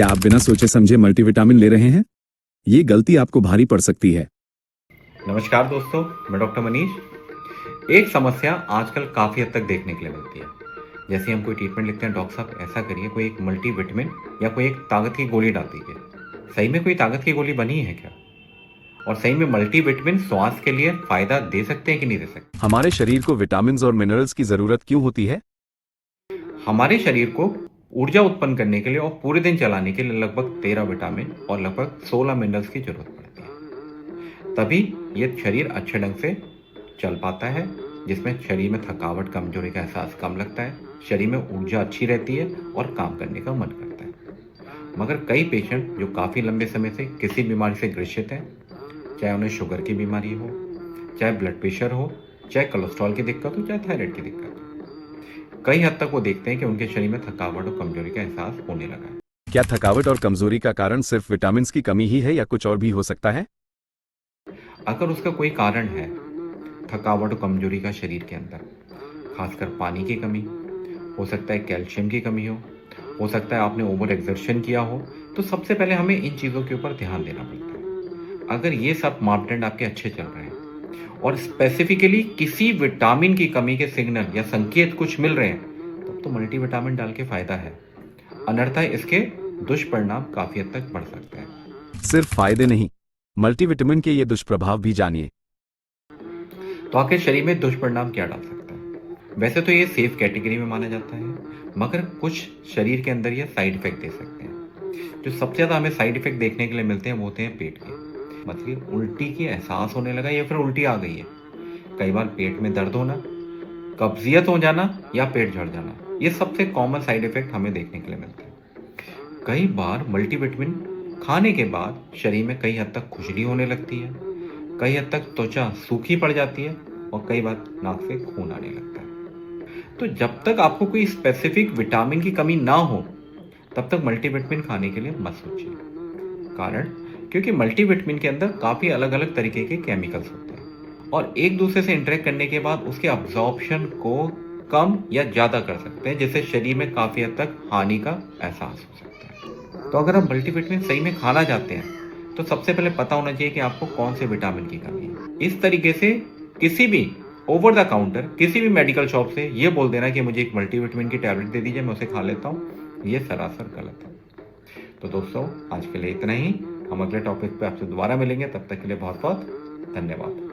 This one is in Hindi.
क्या आप बिना सोचे समझे मल्टीविटामिन ले रहे हैं? ये गलती आपको भारी पड़ सकती है। नमस्कार दोस्तों, मैं डॉक्टर मनीष। एक समस्या आजकल काफ़ी हद तक देखने के लिए मिलती है। जैसे हम कोई ट्रीटमेंट लिखते हैं, डॉक्टर साहब ऐसा करिए, कोई एक मल्टीविटामिन या कोई एक ताकत की गोली डाल दीजिए। सही में कोई ताकत की गोली बनी है क्या? और सही में मल्टीविटामिन स्वास्थ्य के लिए फायदा दे सकते हैं कि नहीं दे सकते? हमारे शरीर को विटामिन्स और मिनरल्स की जरूरत क्यों होती है? हमारे शरीर को ऊर्जा उत्पन्न करने के लिए और पूरे दिन चलाने के लिए लगभग 13 विटामिन और लगभग 16 मिनरल्स की जरूरत पड़ती है। तभी ये शरीर अच्छे ढंग से चल पाता है, जिसमें शरीर में थकावट, कमजोरी का एहसास कम लगता है, शरीर में ऊर्जा अच्छी रहती है और काम करने का मन करता है। मगर कई पेशेंट जो काफ़ी लंबे समय से किसी बीमारी से ग्रसित हैं, चाहे उन्हें शुगर की बीमारी हो, चाहे ब्लड प्रेशर हो, चाहे कोलेस्ट्रॉल की दिक्कत हो, चाहे थायराइड की दिक्कत हो, कई हद तक वो देखते हैं कि उनके शरीर में थकावट और कमजोरी का एहसास होने लगा है। क्या थकावट और कमजोरी का कारण सिर्फ विटामिन्स की कमी ही है या कुछ और भी हो सकता है? अगर उसका कोई कारण है थकावट और कमजोरी का शरीर के अंदर, खासकर पानी की कमी, हो सकता है कैल्शियम की कमी हो सकता है आपने ओवर एक्सर्शन किया हो, तो सबसे पहले हमें इन चीज़ों के ऊपर ध्यान देना पड़ता है। अगर ये सब मापदंड आपके अच्छे चल रहे हैं और स्पेसिफिकली किसी विटामिन की कमी के सिग्नल या संकेत कुछ मिल रहे हैं, तब तो मल्टीविटामिन डाल के फायदा है। अनर्थता इसके दुष्परिणाम काफी हद तक बढ़ सकते हैं। सिर्फ फायदे नहीं, मल्टीविटामिन के ये दुष्प्रभाव भी जानिए। तो आखिर शरीर में दुष्परिणाम क्या डाल सकता है? वैसे तो ये सेफ कैटेगरी में माना जाता है, मगर कुछ शरीर के अंदर ये साइड इफेक्ट दे सकते हैं। जो सबसे ज्यादा हमें साइड इफेक्ट देखने के लिए मिलते हैं वो होते हैं पेट के। मतलब उल्टी की एहसास होने लगा या फिर उल्टी आ गई है, कई बार पेट में दर्द होना, कब्जियत हो जाना या पेट झड़ जाना, ये सबसे कॉमन साइड इफेक्ट हमें देखने के लिए मिलते हैं। कई बार मल्टीविटामिन खाने के बाद शरीर में कई हद तक खुजली होने लगती है, कई हद तक त्वचा सूखी पड़ जाती है और कई बार नाक से खून आने लगता है। तो जब तक आपको कोई स्पेसिफिक विटामिन की कमी ना हो, तब तक मल्टीविटामिन खाने के लिए मत सोचिए। कारण, क्योंकि मल्टीविटामिन के अंदर काफ़ी अलग अलग तरीके के केमिकल्स होते हैं और एक दूसरे से इंटरेक्ट करने के बाद उसके अब्जॉर्प्शन को कम या ज़्यादा कर सकते हैं, जिससे शरीर में काफ़ी हद तक हानि का एहसास हो सकता है। तो अगर आप मल्टीविटामिन सही में खाना चाहते हैं, तो सबसे पहले पता होना चाहिए कि आपको कौन से विटामिन की कमी है। इस तरीके से किसी भी ओवर द काउंटर किसी भी मेडिकल शॉप से ये बोल देना कि मुझे एक मल्टीविटामिन की टैबलेट दे दीजिए, मैं उसे खा लेता हूँ, ये सरासर गलत है। तो दोस्तों, आज के लिए इतना ही। हम अगले टॉपिक पे आपसे दोबारा मिलेंगे, तब तक के लिए बहुत बहुत धन्यवाद।